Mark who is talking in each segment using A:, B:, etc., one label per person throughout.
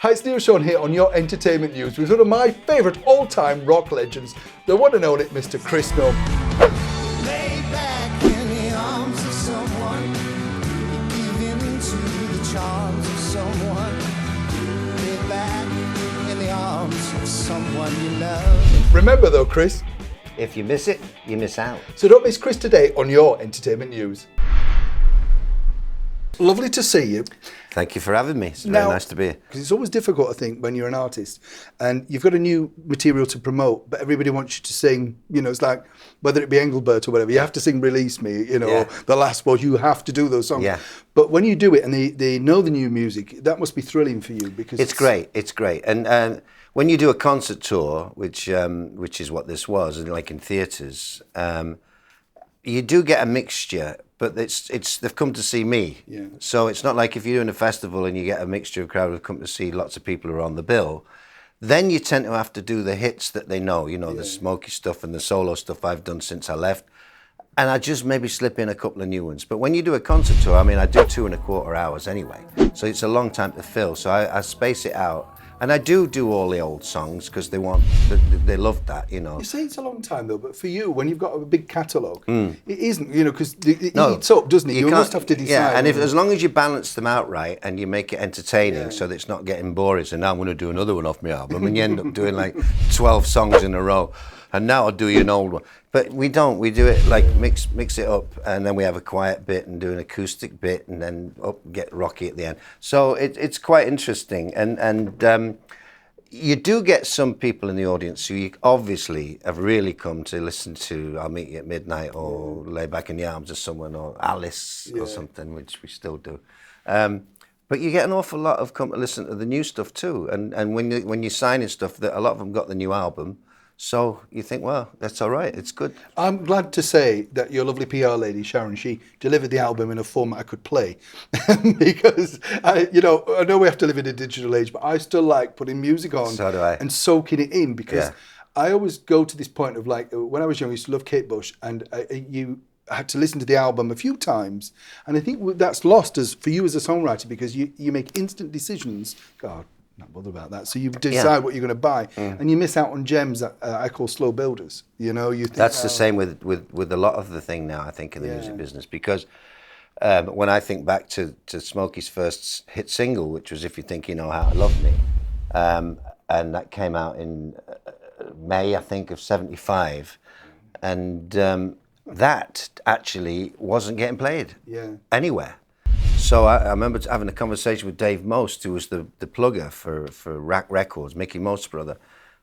A: Hi, it's Neil Sean here on your entertainment news with one of my favourite all-time rock legends, the one and only Mr. Chris Gnome.
B: Lay back in the arms of someone, give into the charms of someone. Lay back in the arms of someone you love.
A: Remember though, Chris,
C: If you miss it, you miss out.
A: so don't miss Chris today on your entertainment news. Lovely to see you.
C: Thank you for having me. It's very nice to be here.
A: Because it's always difficult, I think, when you're an artist and you've got a new material to promote, but everybody wants you to sing, it's like, whether it be Engelbert or whatever, you have to sing Release Me, or The Last Word, you have to do those songs.
C: Yeah.
A: But when you do it and they know the new music, that must be thrilling for you because
C: It's great. And when you do a concert tour, which is what this was, and like in theatres, you do get a mixture, but they've come to see me.
A: Yeah.
C: So it's not like if you're doing a festival and you get a mixture of crowd who've come to see lots of people who are on the bill, then you tend to have to do the hits that they know, the Smokie stuff and the solo stuff I've done since I left. And I just maybe slip in a couple of new ones. But when you do a concert tour, I do 2.25 hours anyway. So it's a long time to fill. So I space it out. And I do all the old songs because they love that,
A: You say it's a long time though, but for you, when you've got a big catalogue, it isn't, because it
C: No,
A: eats up, doesn't it? You must have to decide.
C: Yeah, and as long as you balance them out right and you make it entertaining so that it's not getting boring. So now I'm going to do another one off my album, and you end up doing like 12 songs in a row. And now I'll do you an old one. But we don't. We do it like mix it up, and then we have a quiet bit and do an acoustic bit, and then get rocky at the end. So it's quite interesting, and you do get some people in the audience who you obviously have really come to listen to I'll Meet You at Midnight or Lay Back in the Arms of Someone or Alice or something, which we still do. But you get an awful lot of come to listen to the new stuff too, and when you're signing stuff, that a lot of them got the new album. So you think, well, that's all right. It's good.
A: I'm glad to say that your lovely PR lady, Sharon, she delivered the album in a format I could play. Because, I know we have to live in a digital age, but I still like putting music on
C: So do I.
A: and soaking it in because I always go to this point of like, when I was young, I used to love Kate Bush and you had to listen to the album a few times. And I think that's lost for you as a songwriter because you make instant decisions. God. Not bothered about that. So you decide what you're going to buy, and you miss out on gems that I call slow builders. You think
C: that's the same with a lot of the thing now. I think in the music business because when I think back to Smokie's first hit single, which was "If You Think You Know How to Love Me," and that came out in May, I think, of '75, and that actually wasn't getting played anywhere. So I remember having a conversation with Dave Most, who was the plugger for Rack Records, Mickey Most's brother,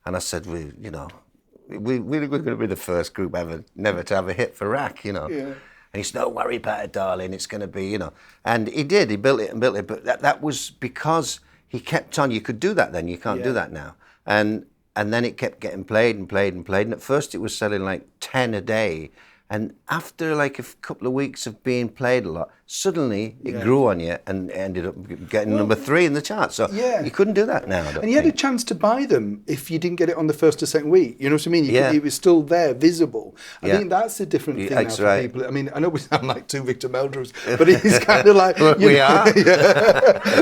C: and I said, we're going to be the first group ever never to have a hit for Rack, And he said, don't worry about it, darling, it's going to be, And he did, he built it, but that was because he kept on. You could do that then, you can't do that now. And then it kept getting played and played and played, and at first it was selling like 10 a day. And after like a couple of weeks of being played a lot, suddenly it grew on you and ended up getting number 3 in the chart. So you couldn't do that now.
A: And you had a chance to buy them if you didn't get it on the first or second week. You know what I mean? It was still there, visible. I think that's a different thing now for people. I know we sound like two Victor Meldrews, but it's kind of like...
C: we are.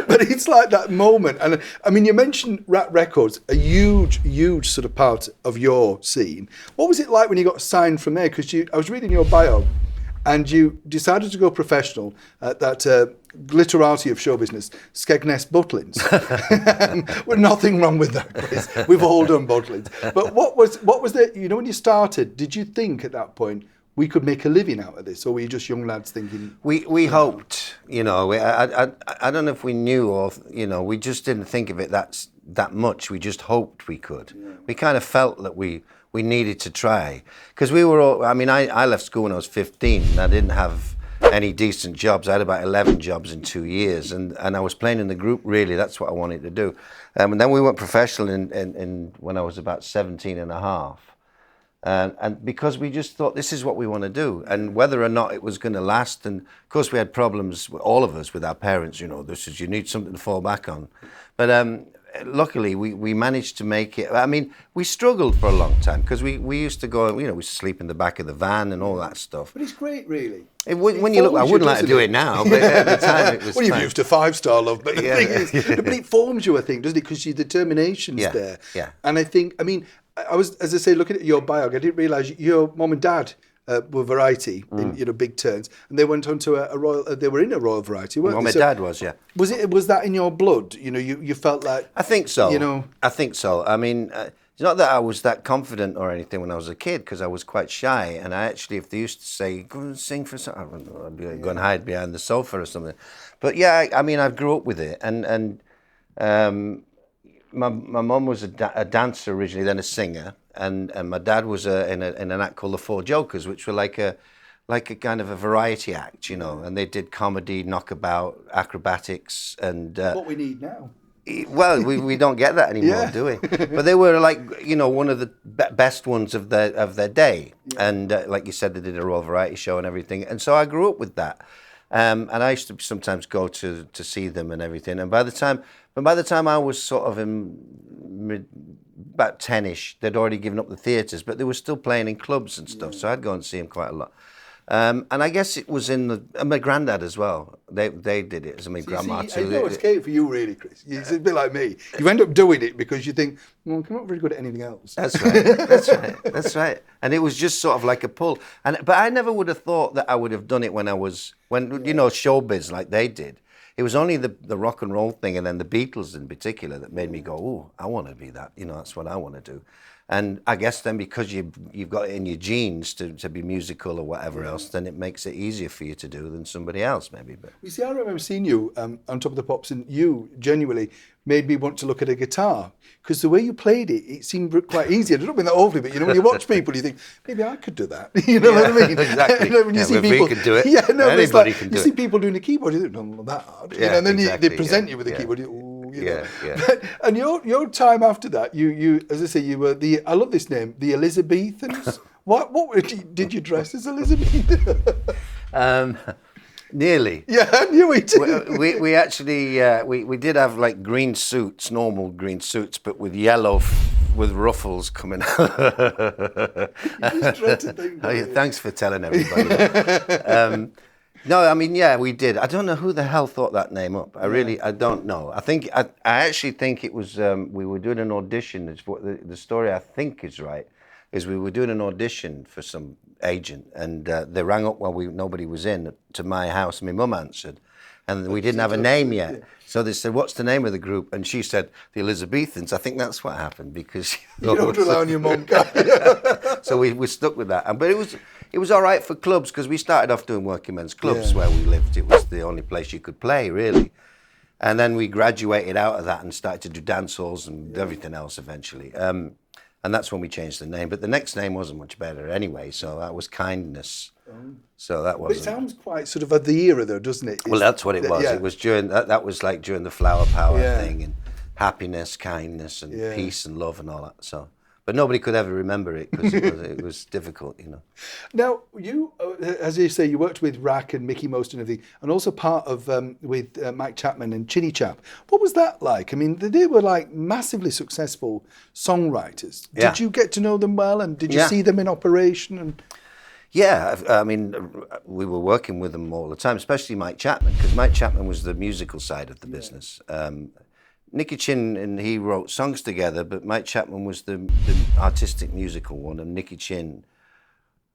A: But it's like that moment. And you mentioned Rat Records, a huge sort of part of your scene. What was it like when you got signed from there? Because I was reading your bio, and you decided to go professional at that glitterati of show business, Skegness Butlins. Well, nothing wrong with that, Chris. We've all done Butlins. But what was the, when you started, did you think at that point we could make a living out of this, or were you just young lads thinking?
C: We hoped, I don't know if we knew or, we just didn't think of it that much. We just hoped we could. Yeah. We kind of felt that we needed to try because we were all, I left school when I was 15 and I didn't have any decent jobs. I had about 11 jobs in 2 years and I was playing in the group, really. That's what I wanted to do. And then we went professional in when I was about 17 and a half. And because we just thought this is what we want to do, and whether or not it was going to last. And of course we had problems, all of us, with our parents. You need something to fall back on. But luckily we managed to make it. I mean, we struggled for a long time because we used to go, we used to sleep in the back of the van and all that stuff.
A: But it's great, really.
C: When you look, I wouldn't like to do it now, but at the time it was
A: well, you've
C: fine.
A: used a 5-star love, but the thing is, but it forms you, I think, doesn't it? Because your determination's there.
C: Yeah.
A: And I think, I mean, I was, as I say, looking at your bio, I didn't realise your mum and dad were Variety in big turns, and they went on to a royal. They were in a Royal Variety, weren't
C: Well,
A: they?
C: my dad was, yeah.
A: Was that in your blood? You know, you felt like.
C: I think so.
A: You know,
C: I think so. I mean, it's not that I was that confident or anything when I was a kid, because I was quite shy. And I actually, if they used to say, "Go and sing for some," I'd be like, go and hide behind the sofa or something. But yeah, I mean, I grew up with it, and my mum was a dancer originally, then a singer, and my dad was in an act called the Four Jokers, which were like a kind of a variety act, you know, and they did comedy, knockabout, acrobatics, and
A: what we need now.
C: well, we don't get that anymore, do we? But they were like, you know, one of the best ones of their day, and like you said, they did a Royal Variety show and everything, and so I grew up with that. And I used to sometimes go to see them and everything. And by the time I was sort of about 10ish, they'd already given up the theatres, but they were still playing in clubs and stuff. So I'd go and see them quite a lot. And I guess it was and my granddad as well. They did it, as my grandma too.
A: I know it's great for you, really, Chris. It's a bit like me. You end up doing it because you think, well, I'm not very good at anything else.
C: That's right. That's right. And it was just sort of like a pull. But I never would have thought that I would have done it when you know, showbiz like they did. It was only the rock and roll thing, and then the Beatles in particular, that made me go, oh, I want to be that. You know, that's what I want to do. And I guess then because you've got it in your genes to be musical or whatever else, then it makes it easier for you to do than somebody else maybe. But
A: you see, I remember seeing you on Top of the Pops, and you genuinely made me want to look at a guitar, because the way you played it, it seemed quite easy. I don't mean that awfully, but you know, when you watch people, you think, maybe I could do that. You know what I mean?
C: Exactly.
A: You know, when you see people,
C: we could do it.
A: Yeah, no,
C: anybody
A: it's like,
C: can do
A: you
C: it.
A: see people doing the keyboard, you think, no, not that hard.
C: Yeah,
A: and then
C: exactly,
A: they present you with the keyboard. You know.
C: Yeah.
A: And your time after that, you as I say, you were I love this name, the Elizabethans. what did you dress as Elizabeth?
C: Nearly.
A: Yeah, I knew it.
C: We actually we did have like green suits, normal green suits, but with yellow with ruffles coming out. Thanks for telling everybody. No, I mean, yeah, we did. I don't know who the hell thought that name up. I don't know. I actually think it was, we were doing an audition. It's what the story I think is right, is we were doing an audition for some agent, and they rang up while nobody was in to my house. My mum answered, and we didn't have a name yet. So they said, what's the name of the group? And she said, the Elizabethans. I think that's what happened, because
A: you don't rely on your mum.
C: So we stuck with that. But it was all right for clubs, because we started off doing working men's clubs where we lived. It was the only place you could play, really. And then we graduated out of that and started to do dance halls and everything else eventually. And that's when we changed the name. But the next name wasn't much better anyway, so that was Kindness. So that was.
A: But it sounds quite sort of of the era, though, doesn't it?
C: Well, that's what it was.
A: Yeah.
C: It was during that was like during the flower power thing, and happiness, kindness, and peace and love and all that. So, but nobody could ever remember it, because it was difficult, you know.
A: Now, you, as you say, you worked with Rack and Mickey Most and everything, and also part of with Mike Chapman and Chinny Chap. What was that like? I mean, they were like massively successful songwriters.
C: Yeah.
A: Did you get to know them well, and did you see them in operation? And
C: yeah, I mean, we were working with them all the time, especially Mike Chapman, because Mike Chapman was the musical side of the business. Nicky Chin and he wrote songs together, but Mike Chapman was the artistic musical one, and Nicky Chin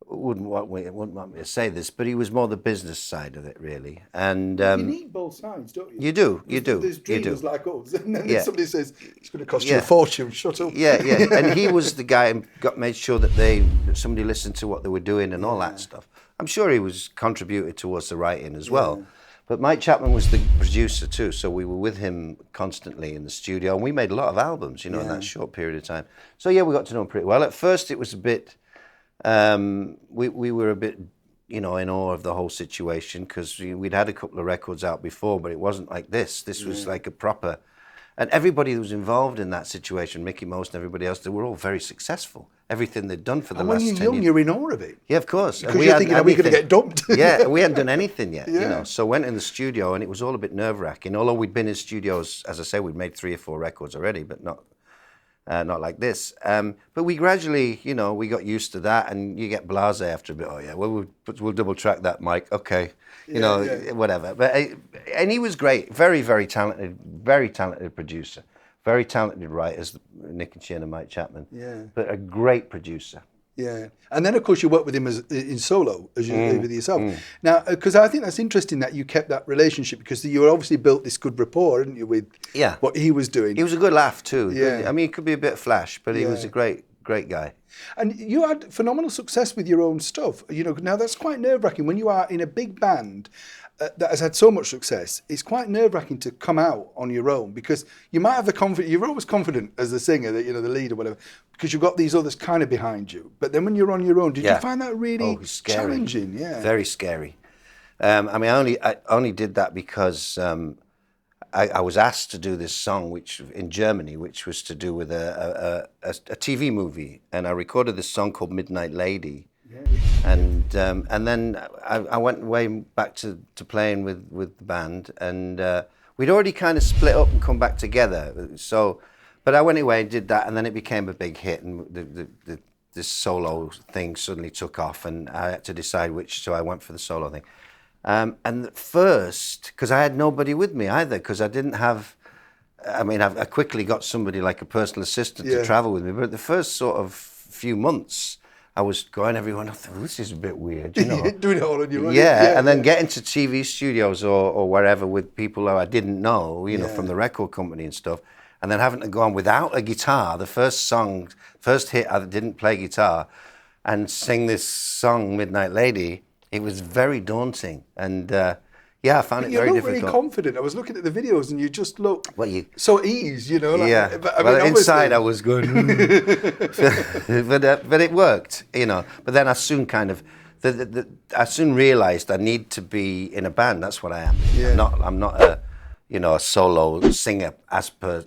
C: wouldn't want me to say this, but he was more the business side of it, really. And
A: you need both sides, don't you?
C: You do.
A: There's dreamers like us, and then somebody says it's going to cost you a fortune. Shut up.
C: Yeah. And he was the guy who made sure that somebody listened to what they were doing and all that stuff. I'm sure he was contributed towards the writing as well. But Mike Chapman was the producer too, so we were with him constantly in the studio, and we made a lot of albums, you know, in that short period of time. So yeah, we got to know him pretty well. At first, it was a bit. We were a bit, you know, in awe of the whole situation, because we'd had a couple of records out before, but it wasn't like this. This was like a proper And everybody who was involved in that situation, Mickey Most and everybody else, they were all very successful. Everything they'd done for the
A: And
C: last
A: when
C: 10
A: you're young,
C: years.
A: you're in awe of it.
C: Yeah, of course.
A: Because you're thinking, are we going to get dumped?
C: Yeah, we hadn't done anything yet, you
A: Yeah.
C: know. So went in the studio, and it was all a bit nerve-wracking. Although we'd been in studios, as I say, we'd made 3 or 4 records already, but not like this. But we gradually, you know, we got used to that, and you get blasé after a bit. Oh yeah, well we'll double track that, Mike. Okay, you know, whatever. But and he was great, very talented producer, very talented writers, Nick and Chin and Mike Chapman.
A: Yeah.
C: But a great producer.
A: Yeah, and then of course you work with him in solo as you with yourself. Now, because I think that's interesting that you kept that relationship, because you obviously built this good rapport, didn't you, with what he was doing.
C: He was a good laugh too.
A: Yeah.
C: I mean, he could be a bit flash, but he was a great guy.
A: And you had phenomenal success with your own stuff. You know, now that's quite nerve-wracking when you are in a big band that has had so much success. It's quite nerve-wracking to come out on your own, because you might have the confidence. You're always confident as the singer, that, you know, the lead or whatever, because you've got these others kind of behind you. But then when you're on your own, did you find that really challenging? Yeah,
C: very scary. I mean, I only did that because I was asked to do this song, which in Germany, which was to do with a TV movie, and I recorded this song called Midnight Lady. And then I went way back to playing with the band, and we'd already kind of split up and come back together. So, but I went away and did that, and then it became a big hit, and this solo thing suddenly took off, and I had to decide which. So I went for the solo thing. And at first, because I had nobody with me either, because I didn't have. I mean, I quickly got somebody like a personal assistant to travel with me, but the first sort of few months, I was going everywhere. I thought, this is a bit weird, you know.
A: Doing it all on your own.
C: Yeah, and then getting to TV studios or wherever with people who I didn't know, you know, from the record company and stuff, and then having to go on without a guitar. The first hit, I didn't play guitar, and sing this song, Midnight Lady. It was very daunting, and I found it very difficult.
A: You look really confident. I was looking at the videos, and you just look so ease, you know.
C: Like,
A: But,
C: inside I was going, but it worked, you know. But then I soon kind of, I soon realised I need to be in a band. That's what I am.
A: Yeah.
C: I'm not a solo singer as per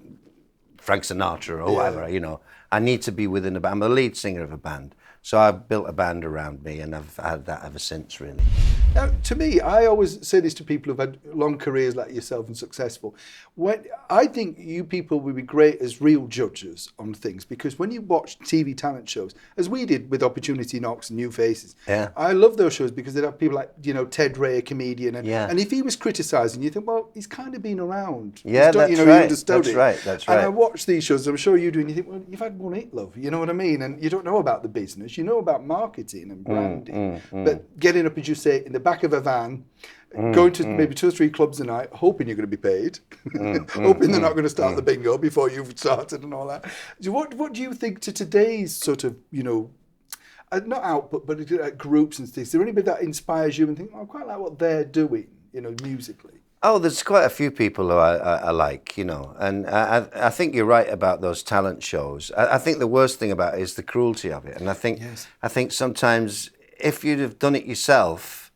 C: Frank Sinatra or whatever. You know, I need to be within a band. I'm the lead singer of a band. So I built a band around me, and I've had that ever since, really.
A: Now, to me, I always say this to people who've had long careers like yourself and successful. I think you people would be great as real judges on things, because when you watch TV talent shows, as we did with Opportunity Knocks and New Faces, I love those shows because they'd have people like, you know, Ted Ray, a comedian, and if he was criticising, you think, well, he's kind of been around.
C: Yeah, that's
A: He
C: right.
A: understood it.
C: That's right.
A: And I watch these shows, I'm sure you do, and you think, well, you've had one hit, love. You know what I mean? And you don't know about the business. You know about marketing and branding. But getting up, as you say, in the back of a van, going to maybe 2 or 3 clubs a night, hoping you're going to be paid, hoping they're not going to start the bingo before you've started and all that. So what do you think to today's sort of, you know, not output, but groups and things? Is there anybody that inspires you and think, I quite like what they're doing, you know, musically?
C: Oh, there's quite a few people who I like, you know, and I think you're right about those talent shows. I think the worst thing about it is the cruelty of it, and I think sometimes if you'd have done it yourself,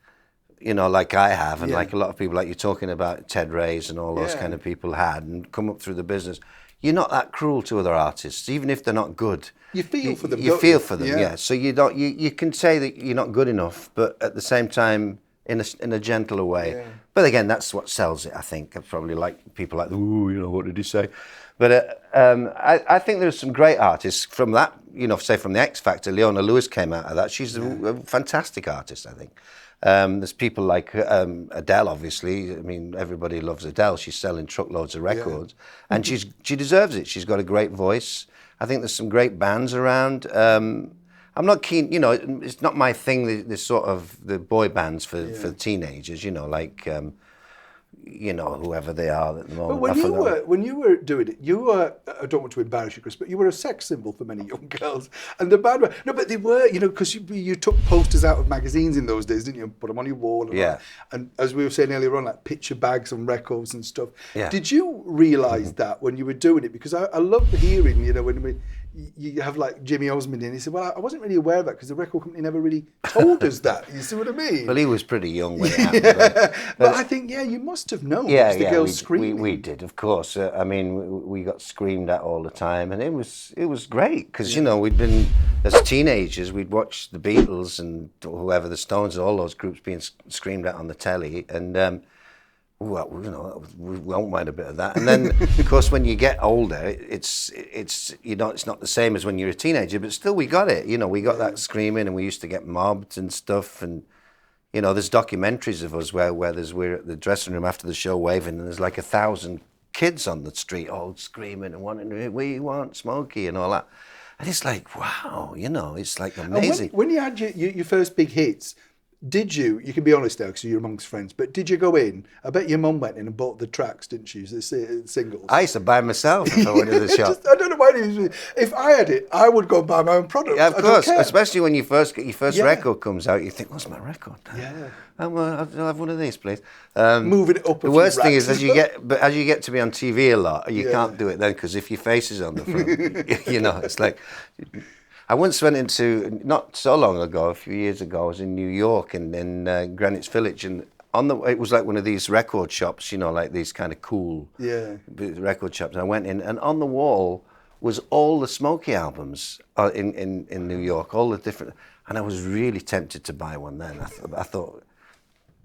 C: you know, like I have, and like a lot of people, like you're talking about, Ted Ray's and all those kind of people had, and come up through the business, you're not that cruel to other artists, even if they're not good.
A: You feel for them.
C: You feel for them, yeah. So you don't. You can say that you're not good enough, but at the same time, in a gentler way. Yeah. But again, that's what sells it, I think. I probably like people like, ooh, you know, what did he say? But I think there's some great artists from that, you know, say from the X Factor. Leona Lewis came out of that. She's a fantastic artist, I think. There's people like Adele, obviously. I mean, everybody loves Adele. She's selling truckloads of records. And she deserves it. She's got a great voice. I think there's some great bands around. I'm not keen, you know, it's not my thing, this sort of the boy bands for teenagers, you know, like, you know, whoever they are at the moment.
A: But when you were doing it, you were, I don't want to embarrass you, Chris, but you were a sex symbol for many young girls. And the band, no, but they were, you know, because you took posters out of magazines in those days, didn't you? Put them on your wall. And as we were saying earlier on, like picture bags and records and stuff. Yeah. Did you realise that when you were doing it? Because I love hearing, you know, when you have like Jimmy Osmond in. He said, well, I wasn't really aware of that because the record company never really told us that. You see what I mean?
C: Well, he was pretty young when it happened.
A: But I think, you must have known.
C: Yeah,
A: because the girls screaming.
C: we did, of course. I mean, we got screamed at all the time, and it was great because we'd been as teenagers, we'd watched the Beatles and whoever, the Stones, all those groups being screamed at on the telly, and well, we won't mind a bit of that. And then, of course, when you get older, it's not the same as when you're a teenager, but still we got it. We got that screaming, and we used to get mobbed and stuff. And there's documentaries of us where we're at the dressing room after the show waving, and there's like 1,000 kids on the street all screaming and wanting, we want Smokie and all that. And it's like, wow, it's like amazing.
A: When you had your first big hits, did you can be honest now because you're amongst friends, but did you go in? I bet your mum went in and bought the tracks, didn't she? The singles.
C: I used to buy myself if I went to the shop.
A: I don't know why. If I had it, I would go and buy my own product.
C: Yeah, of course. Especially when you first get your first record comes out, you think, what's my record?
A: Yeah.
C: I'll have one of these, please.
A: Moving it up.
C: The worst thing is as you get to be on TV a lot, you can't do it then because if your face is on the front, it's like. I once went into, not so long ago, a few years ago, I was in New York and in Greenwich Village, and it was like one of these record shops, like these kind of cool record shops. And I went in, and on the wall was all the Smokie albums in New York, all the different, and I was really tempted to buy one then. I thought,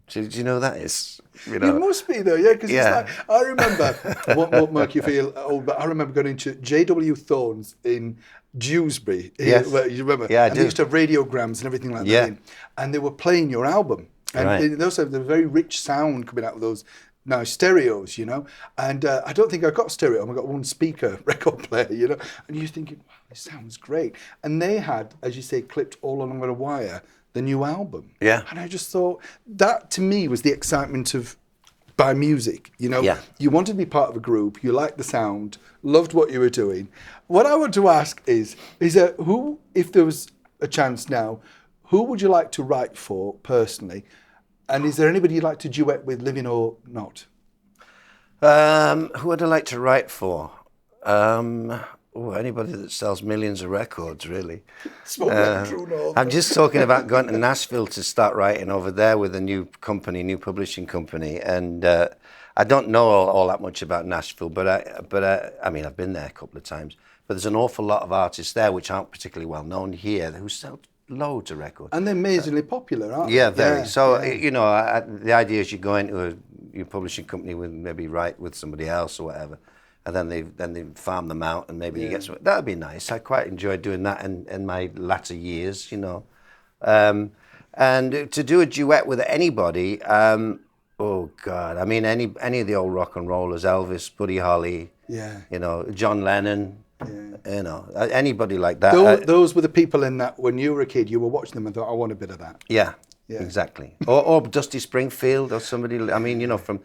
C: do you know who that is?
A: You must be though, because it's like, I remember, won't make you feel old, but I remember going into J.W. Thorne's in Dewsbury.
C: Yes.
A: You remember?
C: Yeah, I
A: do.
C: do.
A: They used to have radiograms and everything like that. And they were playing your album. And they also have the very rich sound coming out of those nice stereos, And I don't think I got stereo. I got one speaker record player, And you're thinking, wow, this sounds great. And they had, as you say, clipped all along a wire, the new album.
C: Yeah.
A: And I just thought, that to me was the excitement of by music, You wanted to be part of a group, you liked the sound, loved what you were doing. What I want to ask is there who, if there was a chance now, who would you like to write for personally? And is there anybody you'd like to duet with, living or not?
C: Who would I like to write for? Anybody that sells millions of records, really. I'm just talking about going to Nashville to start writing over there with a new publishing company. And I don't know all that much about Nashville, but I mean, I've been there a couple of times. But there's an awful lot of artists there which aren't particularly well known here who sell loads of records. And
A: they're amazingly popular, aren't they?
C: Yeah, very. The idea is you go into your publishing company with maybe write with somebody else or whatever. And then they farm them out, and maybe you get some. That'd be nice. I quite enjoyed doing that in my latter years, And to do a duet with anybody, oh God, I mean any of the old rock and rollers, Elvis, Buddy Holly, John Lennon, anybody like that.
A: Those were the people in that when you were a kid, you were watching them and thought, I want a bit of that.
C: Yeah. Exactly. Or Dusty Springfield or somebody. I mean, from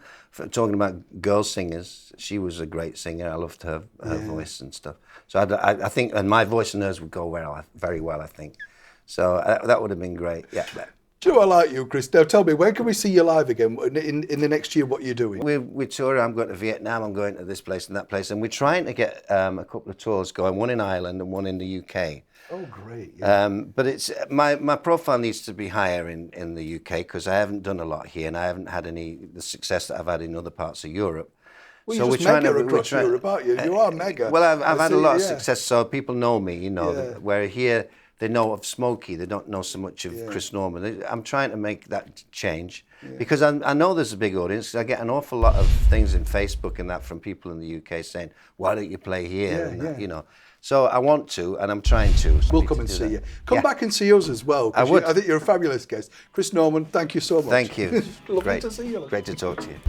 C: talking about girl singers, she was a great singer. I loved her voice and stuff. So I think, and my voice and hers would go very well, I think. So that would have been great. Yeah.
A: Do you know I like you, Chris? Now tell me, when can we see you live again? In the next year, what you're doing?
C: We tour. I'm going to Vietnam. I'm going to this place and that place, and we're trying to get a couple of tours going. One in Ireland and one in the UK.
A: Oh, great! Yeah.
C: But it's my profile needs to be higher in the UK because I haven't done a lot here, and I haven't had the success that I've had in other parts of Europe.
A: Well, you're just mega across Europe, aren't you? You are mega.
C: Well, I've had a lot of success, so people know me. Where here they know of Smokie, they don't know so much of Chris Norman. I'm trying to make that change because I know there's a big audience. I get an awful lot of things in Facebook and that from people in the UK saying, "Why don't you play here?" So I want to, and I'm trying to.
A: We'll come and see you. Come back and see us as well. I think you're a fabulous guest. Chris Norman, thank you so much.
C: Thank you.
A: Lovely to see you.
C: Great to talk to you.